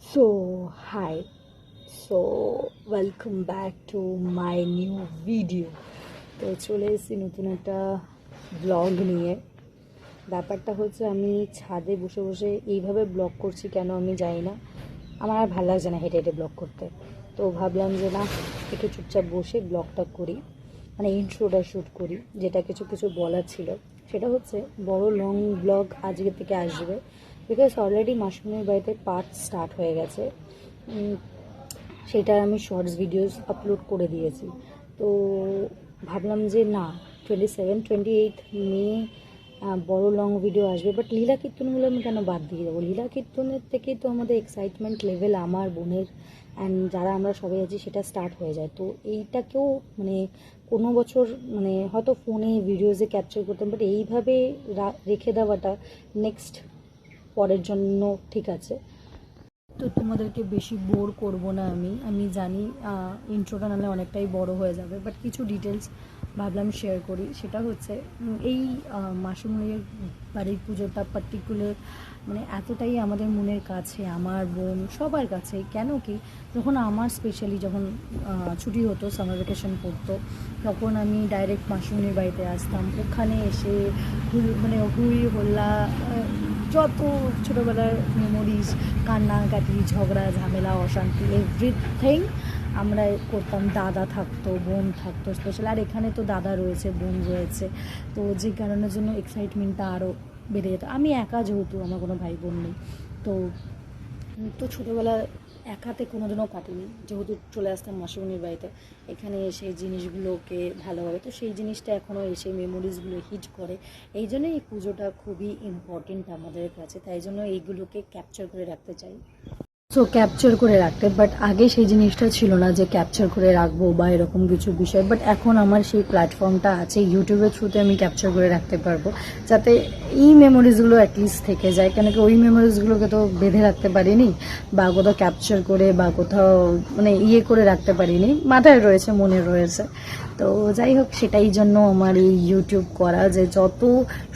Hi. Welcome back to my new video. তো চলে এসেছি নতুন একটা ব্লগ নিয়ে। ব্যাপারটা হচ্ছে আমি ছাদে বসে বসে এইভাবে ব্লগ করছি কেন আমি জানি না। আমার আর ভালো লাগছে না হেঁটে হেঁটে ব্লগ করতে। তো ভাবলাম যে না, একটু চুপচাপ বসে ব্লগটা করি, মানে ইন্ট্রোটা শ্যুট করি। যেটা কিছু কিছু বলার ছিল সেটা হচ্ছে বড় লং ব্লগ আজকে থেকে আসবে, বিকজ অলরেডি মাসুমের বাড়িতে পার্ট স্টার্ট হয়ে গেছে। সেটা আমি শর্টস ভিডিওস আপলোড করে দিয়েছি। তো ভাবলাম যে না, 27-28 মে বড় লং ভিডিও আসবে, বাট লীলা কীর্তনগুলো আমি কেন বাদ দিয়ে দেবো? লীলা কীর্তনের থেকেই তো আমাদের এক্সাইটমেন্ট লেভেল আমার বোনের অ্যান্ড যারা আমরা সবাই আছি সেটা স্টার্ট হয়ে যায়। তো এইটাকেও মানে কোনো বছর মানে হয়তো ফোনে ভিডিওসে ক্যাপচার করতাম, বাট এইভাবে রেখে দেওয়াটা নেক্সট পরের জন্য ঠিক আছে। তো তোমাদেরকে বেশি বোর করব না। আমি জানি ইন্ট্রোটা নাহলে অনেকটাই বড় হয়ে যাবে, বাট কিছু ডিটেলস ভাবলাম শেয়ার করি। সেটা হচ্ছে এই মাসুমের বাড়ির পুজোটা পার্টিকুলার মানে এতটাই আমাদের মনের কাছে, আমার বোন সবার কাছে। কেন কি, যখন আমার স্পেশালি যখন ছুটি হতো, সামার ভ্যাকেশন পড়তো, তখন আমি ডাইরেক্ট মাসুমের বাড়িতে আসতাম। ওখানে এসে মানে হুই হোল্লা, যত ছোটোবেলার মেমোরিজ, কান্নাকাটি, ঝগড়া ঝামেলা, অশান্তি, এভরিথিং আমরা করতাম। দাদা থাকতো, বোন থাকতো স্পেশাল, আর এখানে তো দাদা রয়েছে, বোন রয়েছে। তো যে কারণের জন্য এক্সাইটমেন্টটা আরও বেড়ে যেত। আমি একা, যেহেতু আমার কোনো ভাই বোন নেই, তো তো ছোটোবেলা একাতে কোনো দিনও কাটিনি, যেহেতু চলে আসতাম মাসিমণির বাড়িতে। এখানে এসে জিনিসগুলোকে ভালোভাবে, তো সেই জিনিসটা এখনও এসে মেমোরিজগুলো হিট করে। এই জন্য এই পুজোটা খুবই ইম্পর্টেন্ট আমাদের কাছে, তাই জন্য এইগুলোকে ক্যাপচার করে রাখতে চাই। সো ক্যাপচার করে রাখতে, বাট আগে সেই জিনিসটা ছিল না যে ক্যাপচার করে রাখবো বা এরকম কিছু বিষয়। বাট এখন আমার সেই প্ল্যাটফর্মটা আছে, ইউটিউবের থ্রুতে আমি ক্যাপচার করে রাখতে পারবো, যাতে এই মেমোরিজগুলো অ্যাটলিস্ট থেকে যায়। কেন কি ওই মেমোরিজগুলোকে তো বেঁধে রাখতে পারিনি, বা কোথাও ক্যাপচার করে বা কোথাও মানে করে রাখতে পারিনি, মাথায় রয়েছে, মনে রয়েছে। তো যাই হোক, সেটাই জন্য আমার এই ইউটিউব করা, যে যত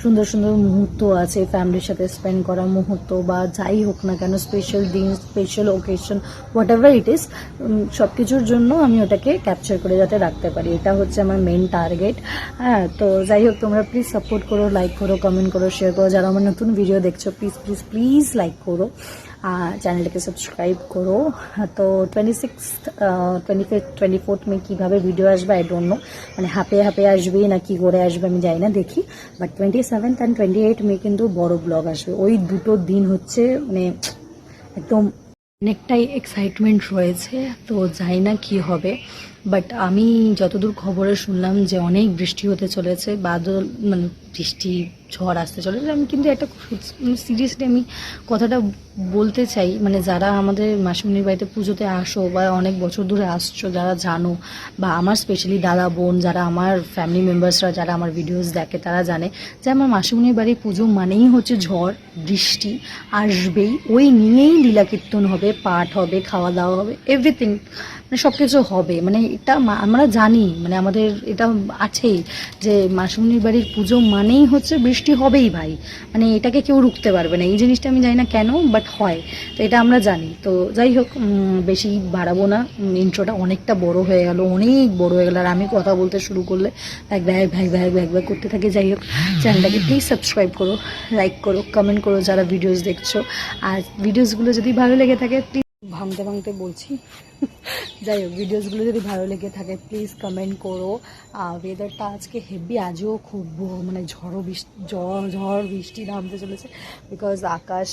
সুন্দর সুন্দর মুহূর্ত আছে ফ্যামিলির সাথে স্পেন্ড করা মুহূর্ত, বা যাই হোক না কেন, স্পেশাল দিন, special occasion, what ever it is, সব কিছুর জন্য আমি ওটাকে ক্যাপচার করে যাতে রাখতে পারি, এটা হচ্ছে আমার মেন টার্গেট। হ্যাঁ, তো যাই হোক, তোমরা প্লিজ সাপোর্ট করো, লাইক করো, কমেন্ট করো, শেয়ার করো। যারা আমার নতুন ভিডিও দেখছো, প্লিজ প্লিজ প্লিজ লাইক করো, চ্যানেলটাকে সাবস্ক্রাইব করো। তো 26th 25th 24th মে কীভাবে ভিডিও আসবে আই ডোন্ট নো, মানে হাঁপে হাঁপে আসবে না কি করে আসবে আমি জানি না, দেখি। বাট 27th and 28th মে কিন্তু বড় ব্লগ আসবে। ওই দুটো দিন হচ্ছে মানে একদম অনেকটাই এক্সাইটমেন্ট রয়েছে। তো জানি না কি হবে, বাট আমি যতদূর খবরে শুনলাম যে অনেক বৃষ্টি হতে চলেছে, বাদল মানে বৃষ্টি ঝড় আসতে চলেছে। আমি কিন্তু একটা সিরিয়াসলি আমি কথাটা বলতে চাই, মানে যারা আমাদের মাসিমণির বাড়িতে পুজোতে আসো বা অনেক বছর ধরে আসছো, যারা জানো, বা আমার স্পেশালি দাদা বোন, যারা আমার ফ্যামিলি মেম্বার্সরা যারা আমার ভিডিওস দেখে, তারা জানে যে আমার মাসিমণির বাড়ির পুজো মানেই হচ্ছে ঝড় বৃষ্টি আসবেই। ওই নিয়েই লীলা কীর্তন হবে, পাঠ হবে, খাওয়া দাওয়া হবে, এভরিথিং, মানে সব কিছু হবে। মানে এটা আমরা জানি, মানে আমাদের এটা আছেই যে মাসিমণির বাড়ির পুজো মানেই হচ্ছে বৃষ্টি হবেই ভাই, মানে এটাকে কেউ রুখতে পারবে না। এই জিনিসটা আমি জানি না কেন, বাট হয়, তো এটা আমরা জানি। তো যাই হোক, বেশি বাড়াবো না, ইন্ট্রোটা অনেকটা বড় হয়ে গেল, অনেক বড় হয়ে গেল, আর আমি কথা বলতে শুরু করলে bag bag bag bag bag bag করতে থাকে। যাই হোক, চ্যানেলটাকে প্লিজ সাবস্ক্রাইব করো, লাইক করো, কমেন্ট করো যারা ভিডিওস দেখছো। আর ভিডিওসগুলো যদি ভালো লেগে থাকে, প্লিজ ভাঙতে ভাঙতে বলছি যাই হোক, ভিডিওসগুলো যদি ভালো লেগে থাকে প্লিজ কমেন্ট করো। ওয়েদারটা আজকে হেভি, আজও খুব মানে ঝড় বৃষ্টি নামতে চলেছে, বিকজ আকাশ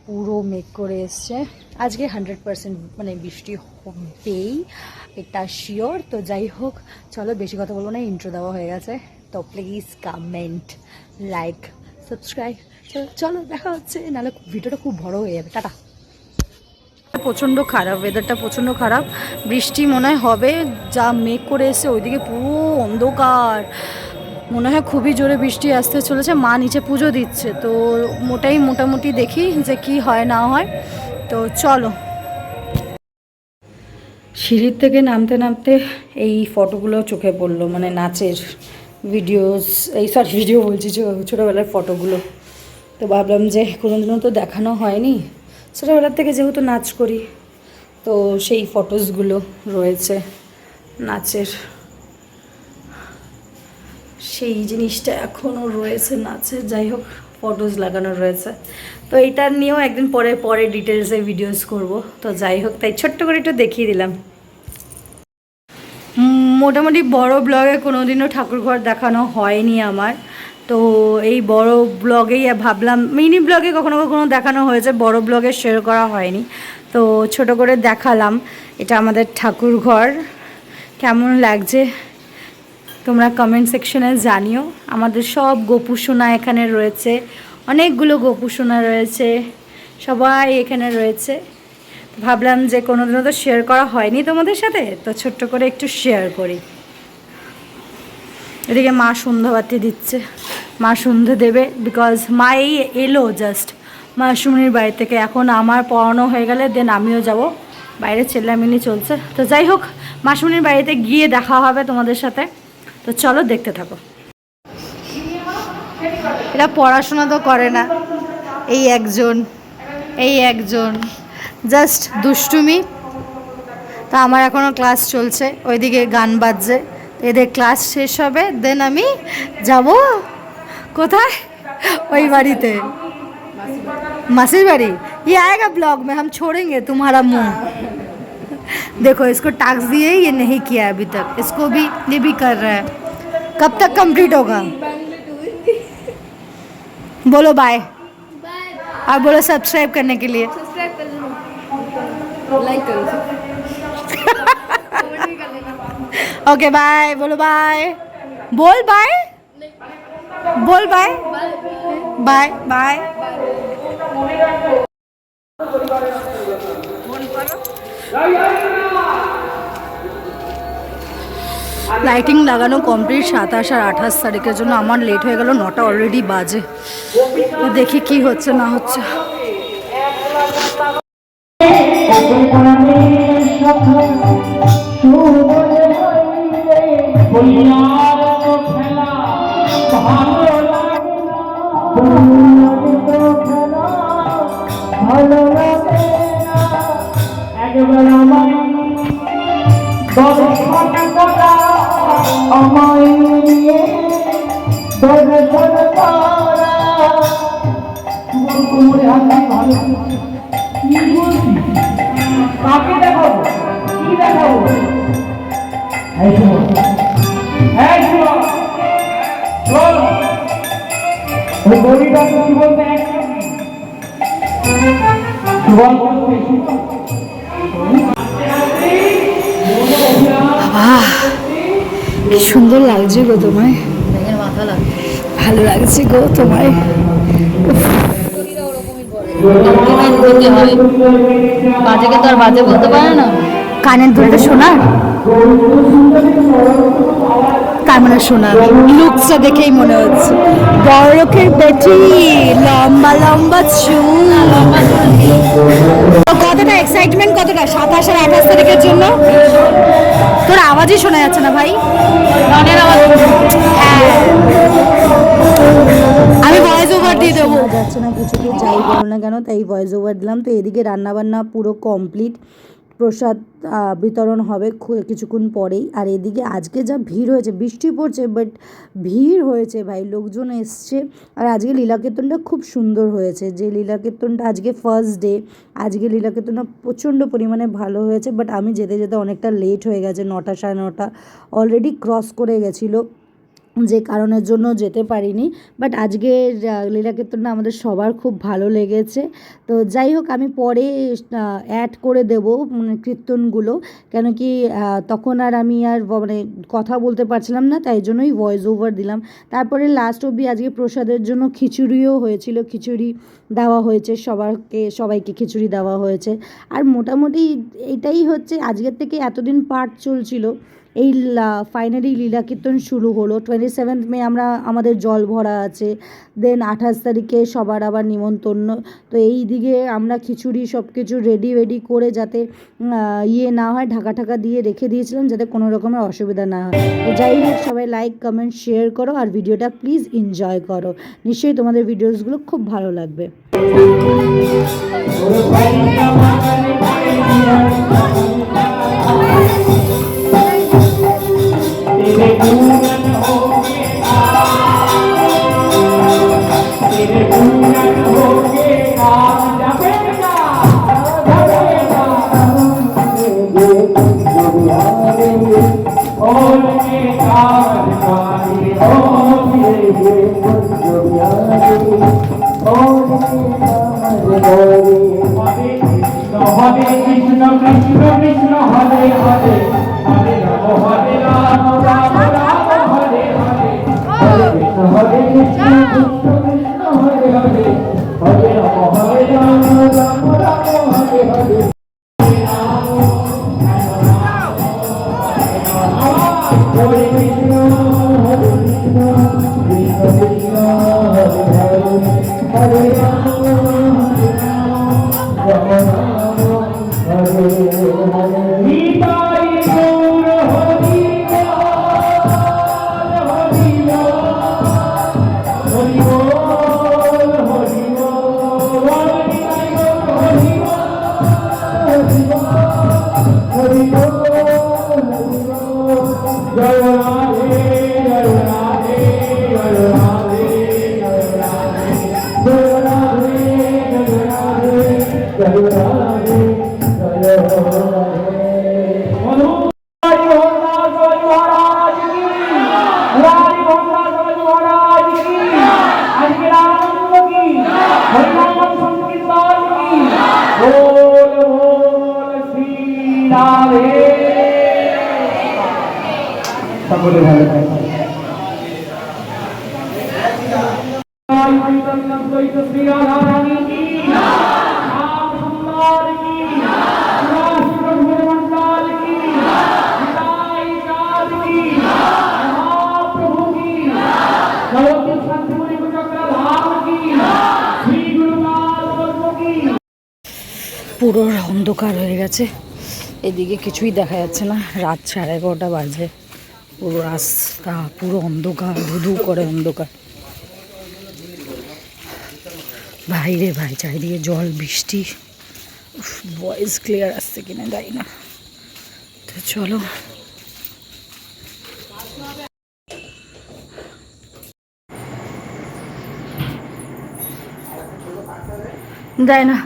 পুরো মেঘ করে এসছে। আজকে 100% মানে বৃষ্টি হবেই, এটা শিওর। তো যাই হোক, চলো বেশি কথা বলবো না, ইন্ট্রো দেওয়া হয়ে গেছে। তো প্লিজ কমেন্ট, লাইক, সাবস্ক্রাইব। চলো দেখা হচ্ছে, নাহলে ভিডিওটা খুব বড় হয়ে যাবে। টাটা। প্রচণ্ড খারাপ, ওয়েদারটা প্রচণ্ড খারাপ, বৃষ্টি মনে হয় হবে, যা মেঘ করে এসে ওইদিকে পুরো অন্ধকার, মনে হয় খুবই জোরে বৃষ্টি আসতে চলেছে। মা নিচে পুজো দিচ্ছে, তো মোটামুটি দেখি যে কি হয় না হয়। তো চলো। সিঁড়ির থেকে নামতে নামতে এই ফটোগুলো চোখে পড়লো, মানে নাচের ভিডিওস, ভিডিও বলছি, ছোটোবেলার ফটোগুলো। তো ভাবলাম যে কোনোদিনও তো দেখানো হয়নি, ছোটোবেলার থেকে যেহেতু নাচ করি তো সেই ফটোসগুলো রয়েছে নাচের, সেই জিনিসটা এখনও রয়েছে নাচের। যাই হোক, ফটোস লাগানো রয়েছে, তো এইটা নিয়েও একদিন পরে পরে ডিটেলসে ভিডিওস করব। তো যাই হোক, তাই ছোট্ট করে একটু দেখিয়ে দিলাম। মোটামুটি বড় ব্লগে কোনো দিনও ঠাকুরঘর দেখানো হয়নি আমার, তো এই বড় ব্লগেই ভাবলাম, মিনি ব্লগে কখনো কখনো দেখানো হয়েছে, বড় ব্লগে শেয়ার করা হয়নি, তো ছোট করে দেখালাম। এটা আমাদের ঠাকুরঘর, কেমন লাগছে তোমরা কমেন্ট সেকশনে জানিও। আমাদের সব গোপুসোনা এখানে রয়েছে, অনেকগুলো গোপুসোনা রয়েছে, সবাই এখানে রয়েছে। ভাবলাম যে কোনোদিনও তো শেয়ার করা হয়নি তোমাদের সাথে, তো ছোট্ট করে একটু শেয়ার করি। এদিকে মা সন্ধ্যাবাতি দিচ্ছে, মা সন্ধে দেবে, বিকজ মা এই এলো জাস্ট মাসুমনির বাড়ি থেকে। এখন আমার পড়ানো হয়ে গেলে দেন আমিও যাব, বাইরে চেল্লামিলি চলছে। তো যাই হোক, মাসুমনির বাড়িতে গিয়ে দেখা হবে তোমাদের সাথে, তো চলো দেখতে থাকো। এরা পড়াশোনা তো করে না, এই একজন জাস্ট দুষ্টুমি। তা আমার এখনও ক্লাস চলছে, ওইদিকে গান বাজছে, এদের ক্লাস শেষ হবে, দেন আমি যাব কোথায়, ওই বাড়িতে, मासी बाड़ी। ये आएगा ब्लॉग में, हम छोड़ेंगे तुम्हारा मुंह। देखो इसको टास्क दिए, ये नहीं किया अभी तक, इसको भी ये भी कर रहा है। कब तक कंप्लीट होगा? बोलो बाय, और बोलो सब्सक्राइब करने के लिए, लाइक करो, ओके बाय, बोलो बाय, बोल बाय, बोल बाय, बाय बाय। লাইটিং লাগানো কমপ্লিট 27 আর 28 তারিখের জন্য। আমার লেট হয়ে গেল, 9টা অলরেডি বাজে, তো দেখি কি হচ্ছে না হচ্ছে। কি সুন্দর লাগছে গো তোমায়, ভালো লাগছে গো তোমায়। বাজেকে তো আর বাজে বলতে পারে না, কানের দুলটা শোনার, তার মানে শোনার লুকসটা দেখেই মনে হচ্ছে বড় লোকের বেটি, লম্বা লম্বা চুল। কতটা এক্সাইটমেন্ট, কতটা 27 আর 28 তারিখের জন্য। তোর আওয়াজই শোনা যাচ্ছে না ভাই, গানের আওয়াজ। হ্যাঁ, আমি ভয়েস ওভার দিয়ে দেবো, যাচ্ছে না কিছুকে যাই বলো না কেন, তাই ভয়েস ওভার দিলাম। তো এদিকে রান্নাবান্না পুরো কমপ্লিট, প্রসাদ বিতরণ হবে কিছুক্ষণ পরেই। আর এদিকে আজকে যা ভিড় হয়েছে, বৃষ্টি পড়ছে বাট ভিড় হয়েছে ভাই, লোকজন এসছে। আর আজকে লীলাকীর্তনটা খুব সুন্দর হয়েছে, যে লীলাকীর্তনটা আজকে ফার্স্ট ডে, আজকে লীলাকীর্তনটা প্রচণ্ড পরিমাণে ভালো হয়েছে। বাট আমি যেতে যেতে অনেকটা লেট হয়ে গেছে, 9টা 9:30 অলরেডি ক্রস করে গেছিলো, যে কারণের জন্য যেতে পারিনি। বাট আজকের লীলাকীর্তনটা আমাদের সবার খুব ভালো লেগেছে। তো যাই হোক, আমি পরে অ্যাড করে দেবো মানে কীর্তনগুলো, কেন কি তখন আর আমি আর মানে কথা বলতে পারছিলাম না, তাই জন্যই ভয়েস ওভার দিলাম। তারপরে লাস্ট অবধি আজকে প্রসাদের জন্য খিচুড়িও হয়েছিল, খিচুড়ি দেওয়া হয়েছে সবাইকে খিচুড়ি দেওয়া হয়েছে। আর মোটামুটি এটাই হচ্ছে, আজকের থেকে এতদিন পাঠ চলছিল, এই ফাইনালি লীলা কীর্তন শুরু হলো। 27 মে আমাদের জল ভরা আছে, দেন 28 তারিখে সবার আবার নিমন্ত্রণ। তো এই দিকে আমরা খিচুড়ি সব কিছু রেডি করে যাতে ইয়ে না হয়, ঢাকা ঢাকা দিয়ে রেখে দিয়েছিলাম যাতে কোনো রকমের অসুবিধা না হয়। তো যাই হোক, সবাই লাইক কমেন্ট শেয়ার করো আর ভিডিওটা প্লিজ এনজয় করো। নিশ্চয়ই তোমাদের ভিডিওসগুলো খুব ভালো লাগবে। Hare Krishna Krishna Krishna Hare Hare Hare Rama Hare Rama Rama Rama Hare Hare Hare Krishna Krishna Krishna Hare Hare Hare Rama Hare Rama Rama Rama Hare Hare Hare Krishna Krishna Krishna Hare Hare Hare Rama Rama সকলে ভালো থাকবেন। শ্রী রাধা রানী কি রাম সুন্দর কি মন্ডল কি নিতাই চাঁদ কি মহাপ্রভু কি জগতের শান্তিমণি চক্রধাম কি শ্রী গুরুনাথ কি। পুরো অন্ধকার হয়ে গেছে, এদিকে কিছুই দেখা যাচ্ছে না, রাত 11:30 বাজে। পুরো রাস্তা পুরো অন্ধকার, ধুধু করে অন্ধকার। বাইরে ভাই চারিদিকে জল, বৃষ্টি। ভয়েস ক্লিয়ার আসছে কিনা জানি না। তো চলো, যাই না।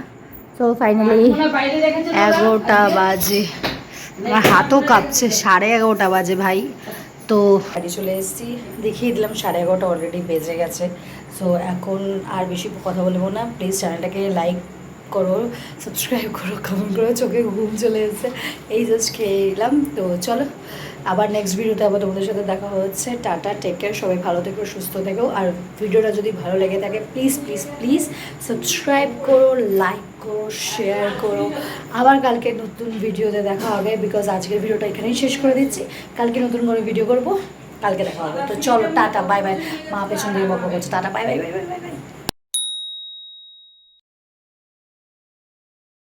তো ফাইনালি 11টা বাজে, আমার হাতও কাঁপছে, 11:30 বাজে ভাই। তো বাড়ি চলে এসেছি, দেখিয়ে দিলাম 11:30 অলরেডি বেজে গেছে। সো এখন আর বেশি কথা বলবো না, প্লিজ চ্যানেলটাকে লাইক করো, সাবস্ক্রাইব করো, কমেন্ট করো। চোখে ঘুম চলে এসেছে, এই জাস্ট খেয়ে এলাম। তো চলো, আবার নেক্সট ভিডিওতে আবার তোমাদের সাথে দেখা হচ্ছে। টাটা, টেক কেয়ার, সবাই ভালো থেকো, সুস্থ থেকো। আর ভিডিওটা যদি ভালো লেগে থাকে প্লিজ প্লিজ প্লিজ সাবস্ক্রাইব করো, লাইক করো, শেয়ার করো। আবার কালকে নতুন ভিডিওতে দেখা হবে, বিকজ আজকের ভিডিওটা এখানেই শেষ করে দিচ্ছি। কালকে নতুন করে ভিডিও করবো, কালকে দেখা হবে। তো চলো, টাটা, বাই বাই। মা পেছন দিয়ে বকবক করছে, tata, bye bye bye bye bye bye.